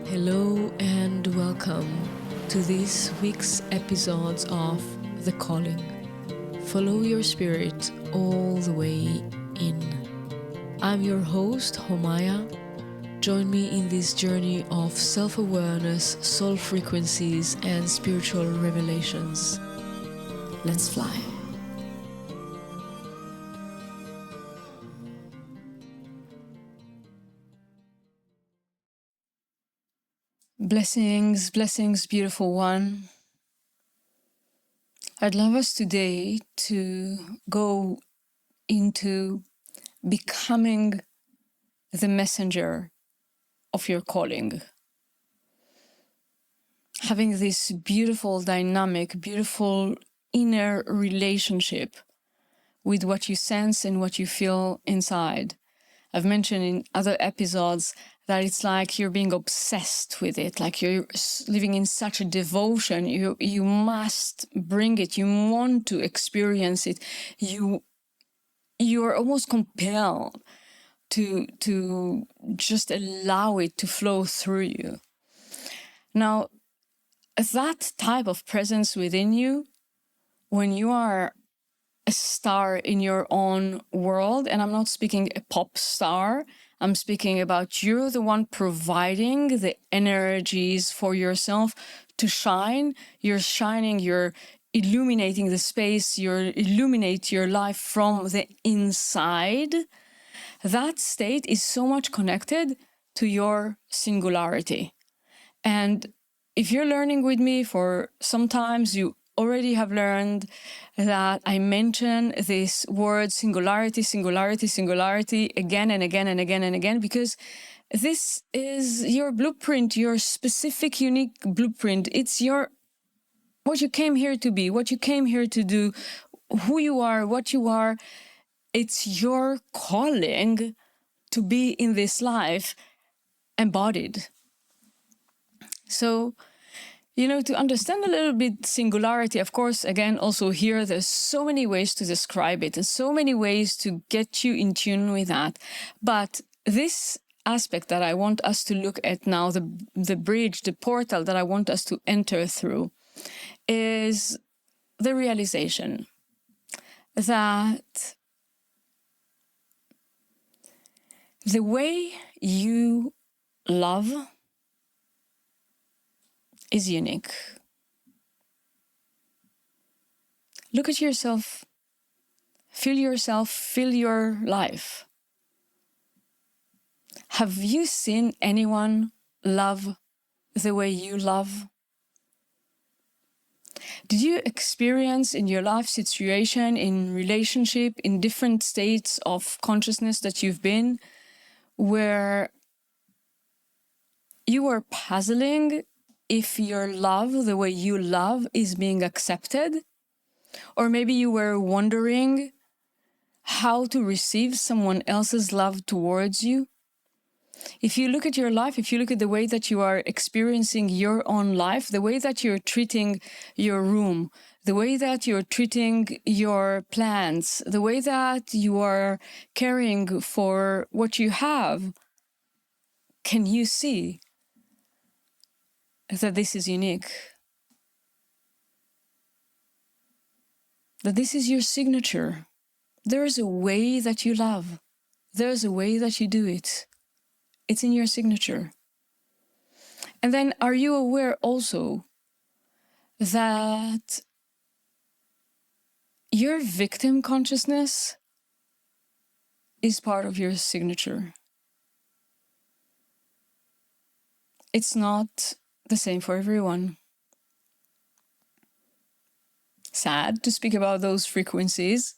Hello and welcome to this week's episodes of The Calling. Follow your spirit all the way in. I'm your host, Homaya. Join me in this journey of self-awareness, soul frequencies, and spiritual revelations. Let's fly. Blessings, blessings, beautiful one. I'd love us today to go into becoming the messenger of your calling. Having this beautiful dynamic, beautiful inner relationship with what you sense and what you feel inside. I've mentioned in other episodes that it's like you're being obsessed with it, like you're living in such a devotion. You must bring it. You want to experience it. You are almost compelled to just allow it to flow through you. Now, that type of presence within you, when you are a star in your own world, and I'm not speaking a pop star, I'm speaking about you're the one providing the energies for yourself to shine. You're shining, you're illuminating the space, you illuminate your life from the inside. That state is so much connected to your singularity. And if you're learning with me for sometimes, you already have learned that I mention this word singularity, singularity, singularity again and again and again and again, because this is your blueprint, your specific, unique blueprint. It's what you came here to be, what you came here to do, who you are, what you are. It's your calling to be in this life embodied. So, to understand a little bit singularity, of course, again, also here, there's so many ways to describe it and so many ways to get you in tune with that. But this aspect that I want us to look at now, the bridge, the portal that I want us to enter through, is the realization that the way you love is unique. Look at yourself, feel your life. Have you seen anyone love the way you love? Did you experience in your life situation, in relationship, in different states of consciousness that you've been, where you were puzzling if your love, the way you love, is being accepted? Or maybe you were wondering how to receive someone else's love towards you? If you look at your life, if you look at the way that you are experiencing your own life, the way that you're treating your room, the way that you're treating your plants, the way that you are caring for what you have, can you see that this is unique? That this is your signature. There is a way that you love. There's a way that you do it. It's in your signature. And then are you aware also that your victim consciousness is part of your signature? It's not the same for everyone. Sad to speak about those frequencies,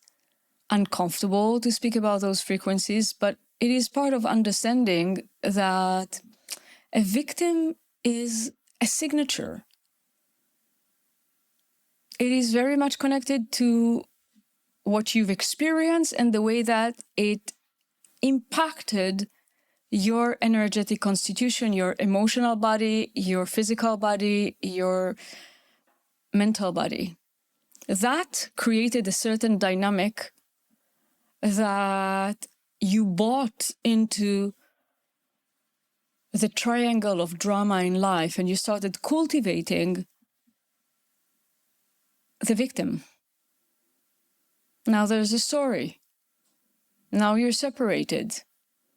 uncomfortable to speak about those frequencies, but it is part of understanding that a victim is a signature. It is very much connected to what you've experienced and the way that it impacted your energetic constitution, your emotional body, your physical body, your mental body. That created a certain dynamic that you bought into the triangle of drama in life and you started cultivating the victim. Now there's a story. Now you're separated.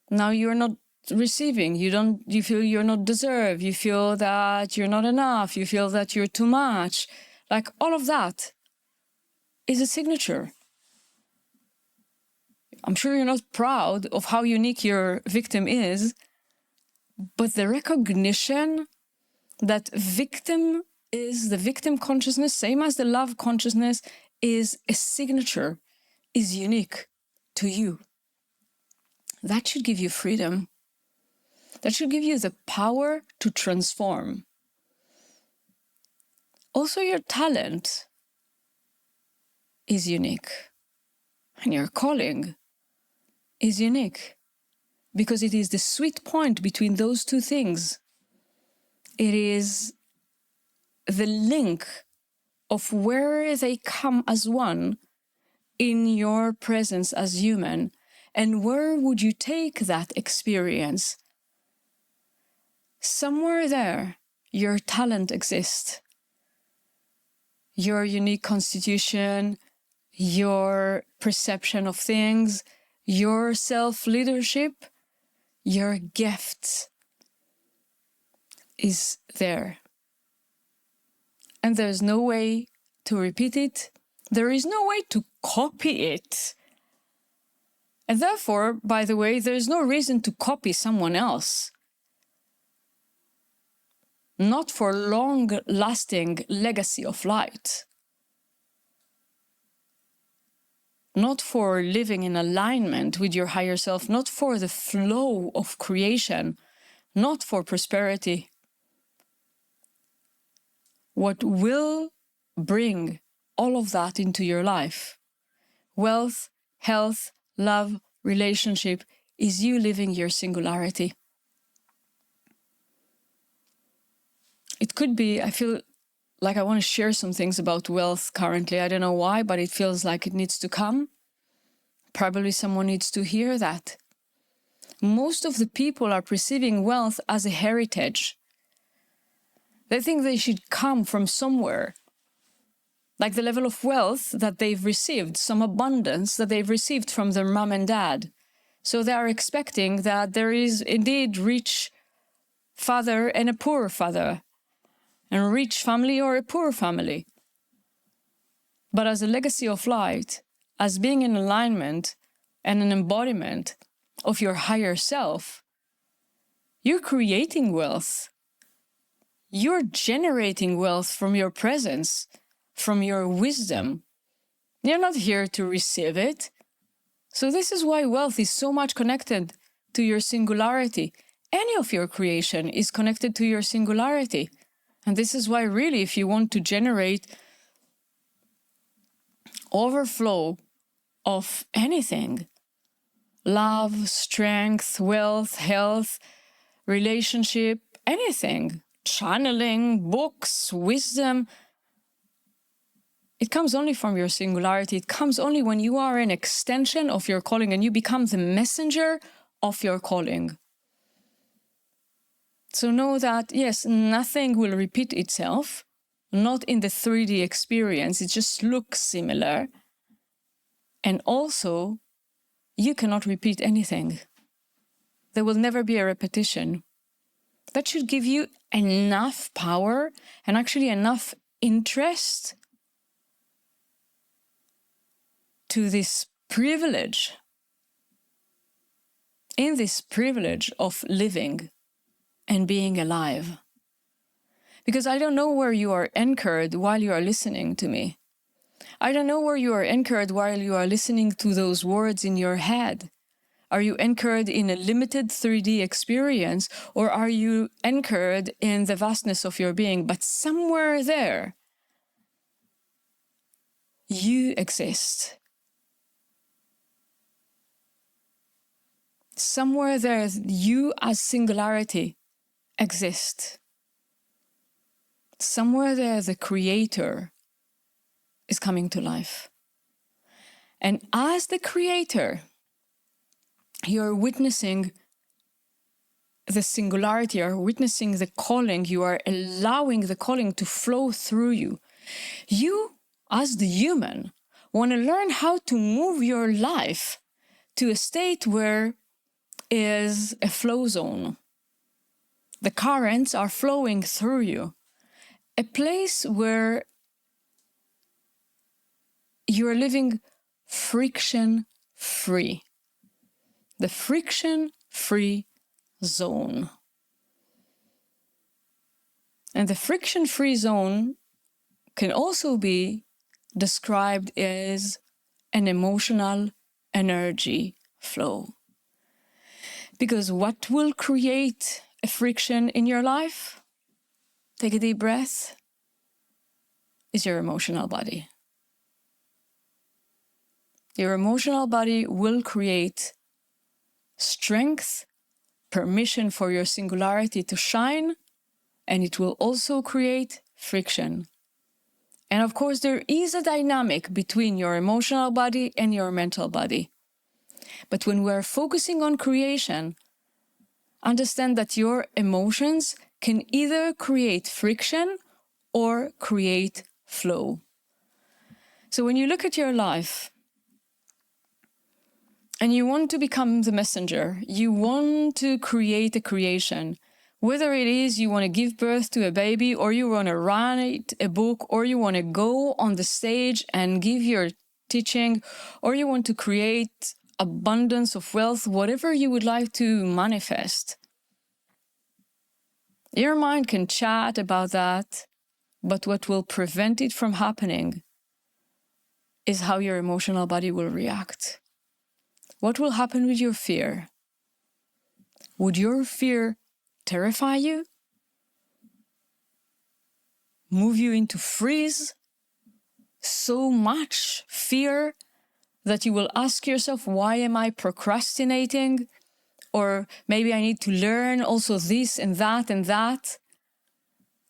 Now you're not receiving. You feel you're not deserved. You feel that you're not enough. You feel that you're too much. Like all of that is a signature. I'm sure you're not proud of how unique your victim is, but the recognition that victim is the victim consciousness, same as the love consciousness, is a signature, is unique to you. That should give you freedom. That should give you the power to transform. Also, your talent is unique. And your calling is unique. Because it is the sweet point between those two things. It is the link of where they come as one in your presence as human. And where would you take that experience? Somewhere there, your talent exists. Your unique constitution, your perception of things, your self-leadership, your gift is there. And there's no way to repeat it. There is no way to copy it. And therefore, by the way, there's no reason to copy someone else. Not for long-lasting legacy of light. Not for living in alignment with your higher self, not for the flow of creation, not for prosperity. What will bring all of that into your life, wealth, health, love, relationship, is you living your singularity. It could be, I feel like I want to share some things about wealth currently. I don't know why, but it feels like it needs to come. Probably someone needs to hear that. Most of the people are perceiving wealth as a heritage. They think they should come from somewhere. Like the level of wealth that they've received, some abundance that they've received from their mom and dad. So they are expecting that there is indeed rich father and a poor father. A rich family or a poor family. But as a legacy of light, as being in alignment and an embodiment of your higher self, you're creating wealth. You're generating wealth from your presence, from your wisdom. You're not here to receive it. So this is why wealth is so much connected to your singularity. Any of your creation is connected to your singularity. And this is why really, if you want to generate overflow of anything, love, strength, wealth, health, relationship, anything, channeling, books, wisdom, it comes only from your singularity. It comes only when you are an extension of your calling and you become the messenger of your calling. So know that, yes, nothing will repeat itself, not in the 3D experience, it just looks similar. And also, you cannot repeat anything. There will never be a repetition. That should give you enough power and actually enough interest to this privilege, in this privilege of living and being alive. Because I don't know where you are anchored while you are listening to me. I don't know where you are anchored while you are listening to those words in your head. Are you anchored in a limited 3D experience, or are you anchored in the vastness of your being? But somewhere there, you exist. Somewhere there, you as singularity exist. Somewhere there, the creator is coming to life. And as the creator, you're witnessing the singularity, are witnessing the calling, you are allowing the calling to flow through you. You, as the human, want to learn how to move your life to a state where is a flow zone. The currents are flowing through you. A place where you're living friction-free. The friction-free zone. And the friction-free zone can also be described as an emotional energy flow. Because what will create a friction in your life? Take a deep breath. Is your emotional body. Your emotional body will create strength, permission for your singularity to shine, and it will also create friction. And of course, there is a dynamic between your emotional body and your mental body. But when we're focusing on creation, understand that your emotions can either create friction or create flow. So when you look at your life and you want to become the messenger, you want to create a creation, whether it is you want to give birth to a baby, or you want to write a book, or you want to go on the stage and give your teaching, or you want to create abundance of wealth, whatever you would like to manifest. Your mind can chat about that, but what will prevent it from happening is how your emotional body will react. What will happen with your fear? Would your fear terrify you? Move you into freeze? So much fear that you will ask yourself, why am I procrastinating? Or maybe I need to learn also this and that and that.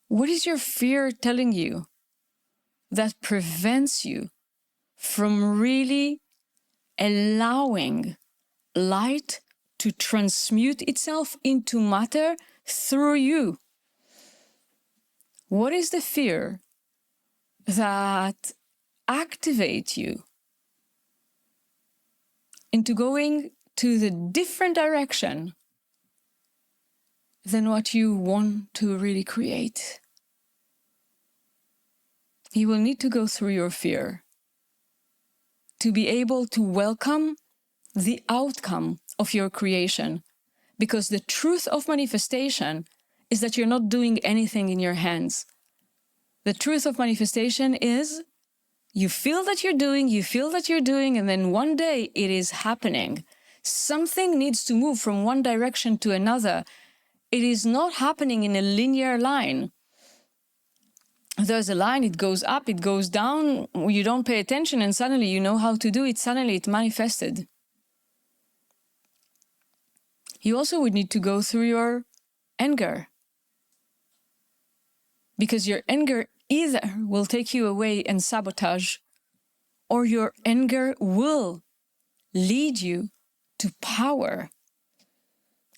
What is your fear telling you that prevents you from really allowing light to transmute itself into matter through you? What is the fear that activates you into going to the different direction than what you want to really create? You will need to go through your fear to be able to welcome the outcome of your creation. Because the truth of manifestation is that you're not doing anything in your hands. The truth of manifestation is you feel that you're doing, and then one day it is happening. Something needs to move from one direction to another. It is not happening in a linear line. There's a line, it goes up, it goes down, you don't pay attention, and suddenly you know how to do it, suddenly it manifested. You also would need to go through your anger. Because your anger either will take you away and sabotage, or your anger will lead you to power.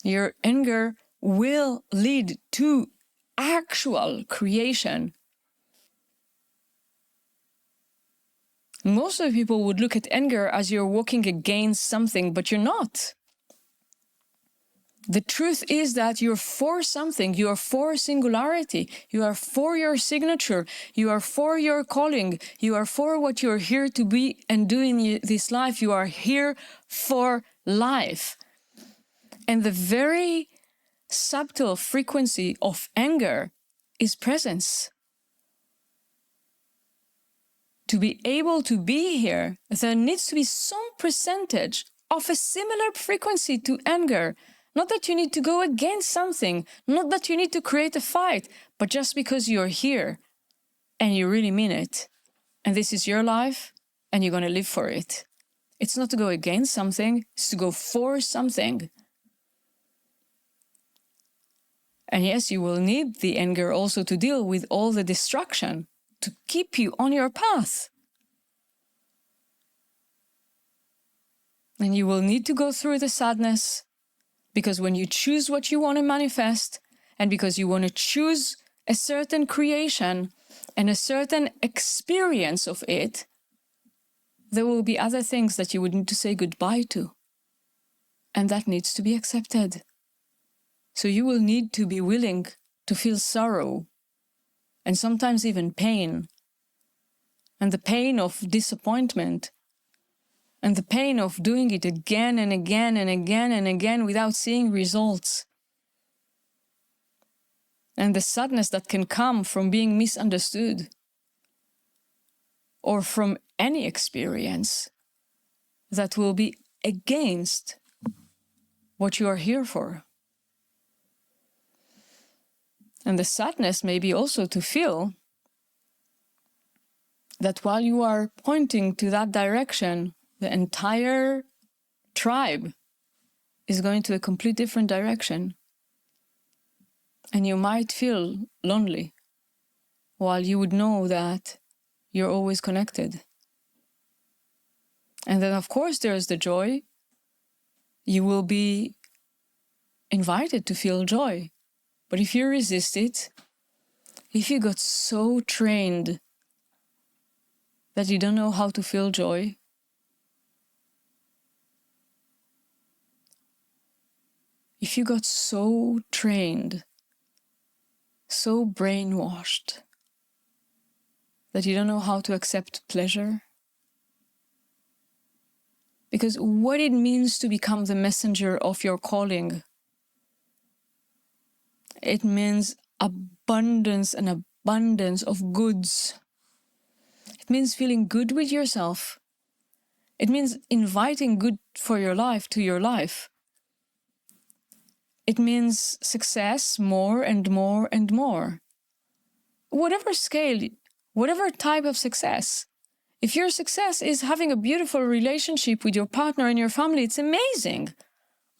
Your anger will lead to actual creation. Most of the people would look at anger as you're walking against something, but you're not. The truth is that you're for something. You are for singularity. You are for your signature. You are for your calling. You are for what you're here to be and do in this life. You are here for life. And the very subtle frequency of anger is presence. To be able to be here, there needs to be some percentage of a similar frequency to anger. Not that you need to go against something, not that you need to create a fight, but just because you're here and you really mean it. And this is your life and you're going to live for it. It's not to go against something, it's to go for something. And yes, you will need the anger also to deal with all the distraction to keep you on your path. And you will need to go through the sadness, Because when you choose what you want to manifest, and because you want to choose a certain creation and a certain experience of it, there will be other things that you would need to say goodbye to. And that needs to be accepted. So you will need to be willing to feel sorrow, and sometimes even pain, and the pain of disappointment, and the pain of doing it again and again and again and again without seeing results. And the sadness that can come from being misunderstood, or from any experience that will be against what you are here for. And the sadness may be also to feel that while you are pointing to that direction, the entire tribe is going to a complete different direction. And you might feel lonely, while you would know that you're always connected. And then, of course, there's the joy. You will be invited to feel joy. But if you resist it, if you got so trained that you don't know how to feel joy, if you got so trained, so brainwashed, that you don't know how to accept pleasure, because what it means to become the messenger of your calling, it means abundance and abundance of goods. It means feeling good with yourself. It means inviting good for your life to your life. It means success more and more and more. Whatever scale, whatever type of success. If your success is having a beautiful relationship with your partner and your family, it's amazing.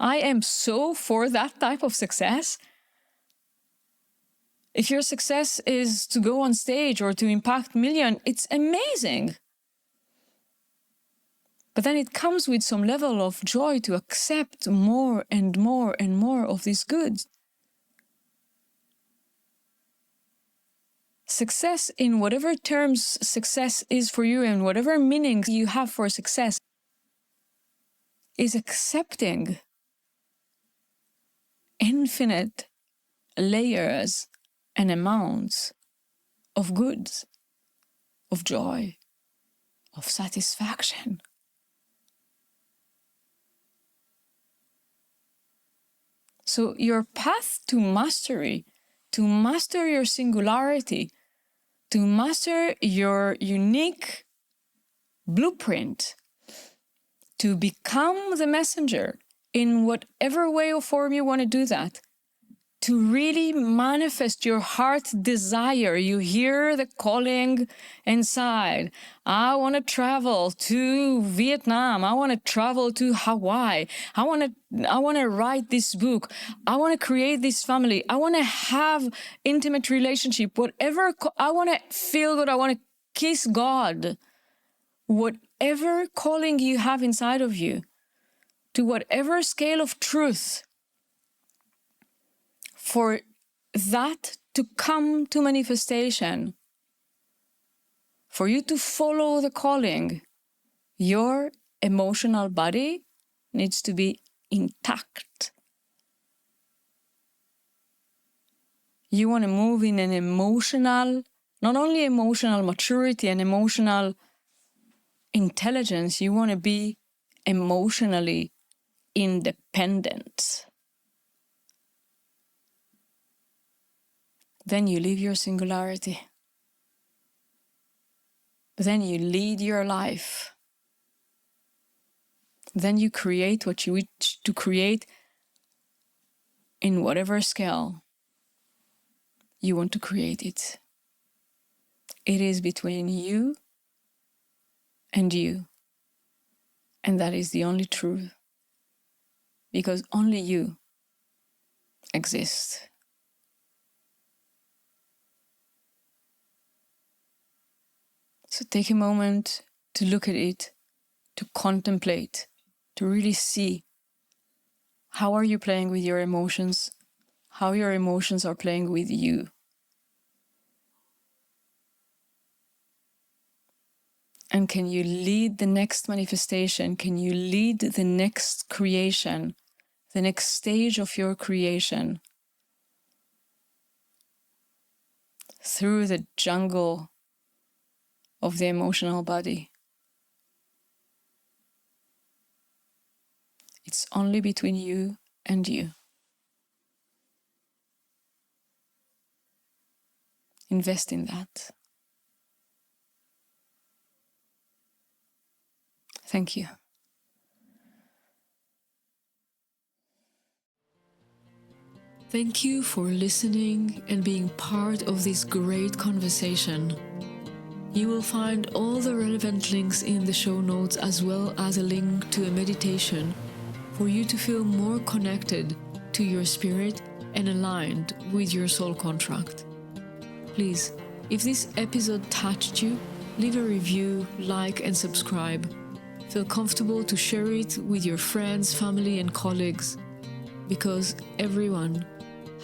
I am so for that type of success. If your success is to go on stage or to impact millions, it's amazing. But then it comes with some level of joy to accept more and more and more of these goods. Success, in whatever terms success is for you and whatever meaning you have for success, is accepting infinite layers and amounts of goods, of joy, of satisfaction. So your path to mastery, to master your singularity, to master your unique blueprint, to become the messenger in whatever way or form you want to do that, to really manifest your heart desire. You hear the calling inside. I want to travel to Vietnam. I want to travel to Hawaii. I want to write this book. I want to create this family. I want to have intimate relationship. Whatever, I want to feel good. I want to kiss God. Whatever calling you have inside of you, to whatever scale of truth, for that to come to manifestation, for you to follow the calling, your emotional body needs to be intact. You want to move in an emotional, not only emotional maturity and emotional intelligence, you want to be emotionally independent. Then you live your singularity. Then you lead your life. Then you create what you wish to create in whatever scale you want to create it. It is between you and you. And that is the only truth. Because only you exist. So take a moment to look at it, to contemplate, to really see How are you playing with your emotions? How your emotions are playing with you? And can you lead the next manifestation? Can you lead the next creation, the next stage of your creation through the jungle of the emotional body? It's only between you and you. Invest in that. Thank you. Thank you for listening and being part of this great conversation. You will find all the relevant links in the show notes, as well as a link to a meditation for you to feel more connected to your spirit and aligned with your soul contract. Please, if this episode touched you, leave a review, like, and subscribe. Feel comfortable to share it with your friends, family, and colleagues, because everyone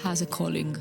has a calling.